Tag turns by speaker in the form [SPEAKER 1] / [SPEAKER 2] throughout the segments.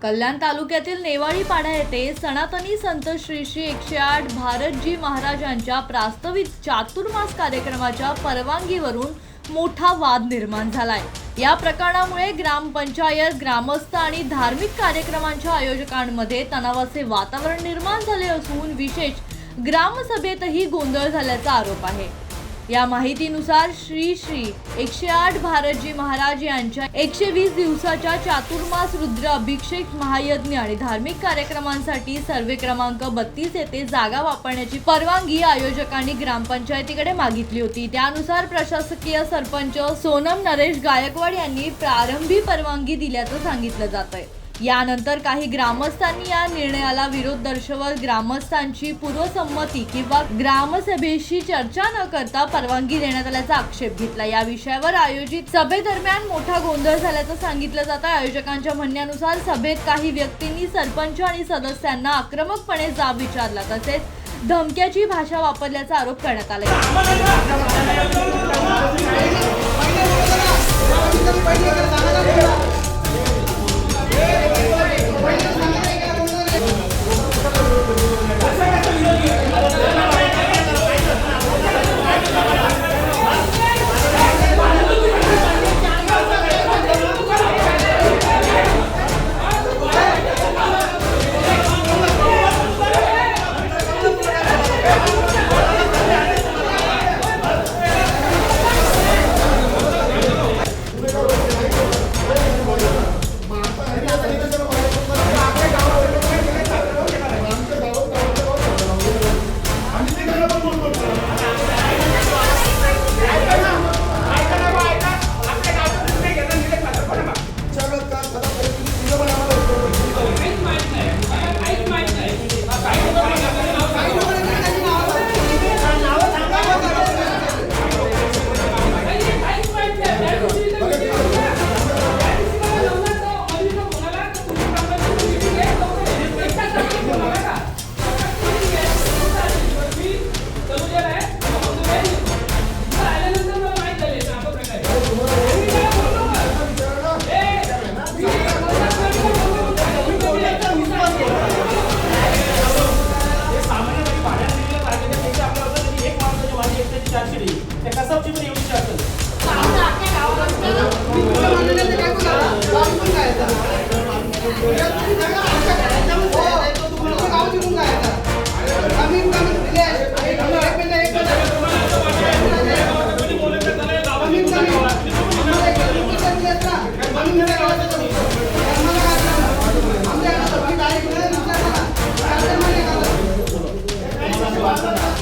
[SPEAKER 1] कल्याण तालुक्यातील नेवाळी पाडा येथे सनातनी संत श्री श्री 108 भारतजी महाराजांच्या प्रास्ताविक चातुर्मास कार्यक्रमाच्या परवानगीवरून मोठा वाद निर्माण झालाय। या प्रकरणामुळे ग्रामपंचायत, ग्रामस्थ आणि धार्मिक कार्यक्रमांच्या आयोजकांमध्ये तणावाचे वातावरण निर्माण झाले असून विशेष ग्रामसभेतही गोंधळ झाल्याचा आरोप आहे। या माहितीनुसार श्री श्री 108 भारतजी महाराज यांच्या 120 दिवसाच्या चातुर्मास रुद्र अभिषेक महायज्ञ आणि धार्मिक कार्यक्रमांसाठी सर्वे क्रमांक 32 येथे जागा वापरण्याची परवानगी आयोजकांनी ग्रामपंचायतीकडे मागितली होती। त्यानुसार प्रशासकीय सरपंच सोनम नरेश गायकवाड यांनी प्रारंभी परवानगी दिल्याचं सांगितलं जात आहे। यानंतर काही ग्रामस्थांनी या निर्णयाला विरोध दर्शवत ग्रामस्थांची पूर्वसंमती किंवा ग्रामसभेशी चर्चा न करता परवानगी देण्यात आल्याचा आक्षेप घेतला। या विषयावर आयोजित सभेदरम्यान मोठा गोंधळ झाल्याचं सांगितलं जात आहे। आयोजकांच्या म्हणण्यानुसार सभेत काही व्यक्तींनी सरपंच आणि सदस्यांना आक्रमकपणे जाब विचारला तसेच धमक्याची भाषा वापरल्याचा आरोप करण्यात आला।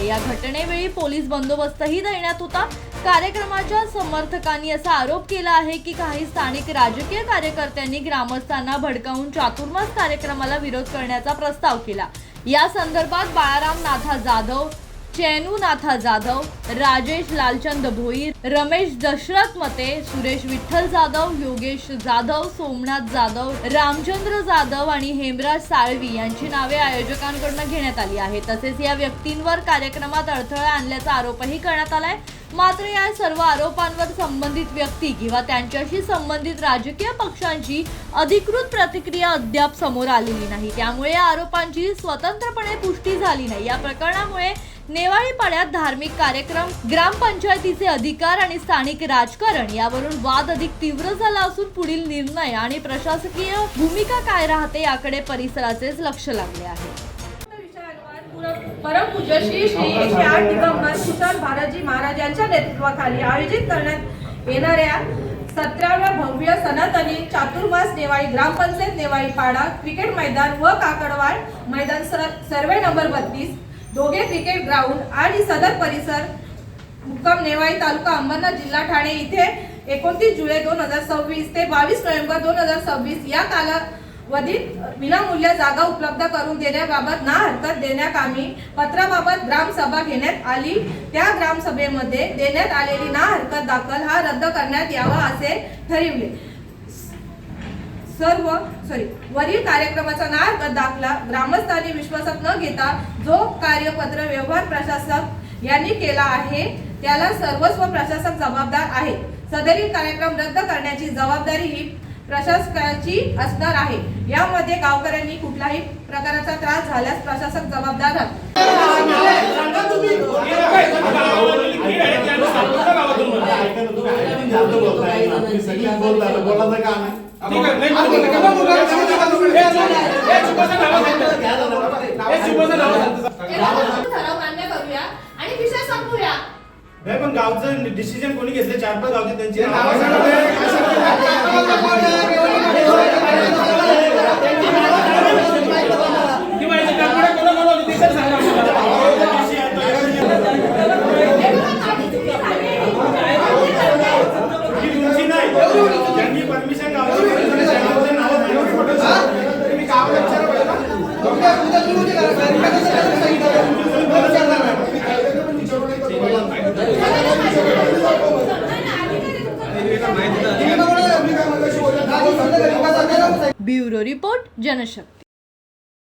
[SPEAKER 1] या घटनेवेळी पोलीस बंदोबस्तही देण्यात होता। कार्यक्रमाच्या समर्थकांनी असा आरोप केला आहे की काही स्थानिक राजकीय कार्यकर्त्यांनी ग्रामस्थांना भडकावून चातुर्मास कार्यक्रमाला विरोध करण्याचा प्रस्ताव केला। या संदर्भात बाळाराम नाथा जाधव, चैनू नाथा जाधव, राजेश लालचंद भोईर, रमेश दशरथ मते, सुरेश विठ्ठल जाधव, योगेश जाधव, सोमनाथ जाधव, रामचंद्र जाधव आणि हेमराज साळवी यांची नावे आयोजकांकडून घेण्यात आली आहे। तसेच या व्यक्तींवर कार्यक्रमात अडथळा आणल्याचा आरोपही करण्यात आलाय। मात्र या सर्व आरोपांवर संबंधित व्यक्ती किंवा त्यांच्याशी संबंधित राजकीय पक्षांची अधिकृत प्रतिक्रिया अद्याप समोर आलेली नाही। त्यामुळे या आरोपांची स्वतंत्रपणे पुष्टी झाली नाही। या प्रकरणामुळे नेवाळी पाड्यात धार्मिक कार्यक्रम, ग्रामपंचायतीचे अधिकार आणि स्थानिक राजकारण यावरून वाद अधिक तीव्र झाला असून पुढील निर्णय आणि प्रशासकीय भूमिका काय राहते याकडे परिसराचेच लक्ष लागले आहे।
[SPEAKER 2] परमपूज्य श्री श्री 108 दिगंबर सुतार भारतजी महाराज यांच्या नेतृत्वाखाली आयोजित करण्यात येणाऱ्या 17व्या भव्य सनातनी चातुर्मास नेवाळी ग्रामपंचायत नेवाळी पाडा क्रिकेट मैदान व काकडवाड मैदान सर्वे नंबर 32 दोघे क्रिकेट ग्राउंड आणि सदर परिसर मुक्काम नेवाळी तालुका अंबरनाथ जिल्हा ठाणे इथे 29 जुलै 2026 ते 22 नोव्हेंबर 2026 या कालावधीत विनामूल्य जागा उपलब्ध करून देण्याबाबत ना हरकत देण्याकामी पत्राबाबत ग्रामसभा घेण्यात आली। त्या ग्रामसभेमध्ये देण्यात आलेली ना हरकत दाखल हा रद्द करण्यात यावा असे ठरविले। वरील कार्यक्रमाचा ना हरकत दाखला ग्रामस्थांनी विश्वासात न घेता जो कार्यपत्र व्यवहार प्रशासक यांनी केला आहे त्याला सर्वस्व प्रशासक जबाबदार आहे। सदरील कार्यक्रम रद्द करण्याची जबाबदारी ही प्रशासकाची असणार आहे. यामध्ये गावकऱ्यांनी कुठलाही प्रकारचा त्रास झाल्यास प्रशासक जबाबदार राहतील.
[SPEAKER 3] ठराव मान्य करूया आणि विषय संपूया.
[SPEAKER 4] नाही पण गावचं डिसिजन कोणी घेतलं? 4-5 गावचे त्यांची तुमची नाही, ज्यांनी परमिशन
[SPEAKER 1] ब्युरो रिपोर्ट जनशक्ती.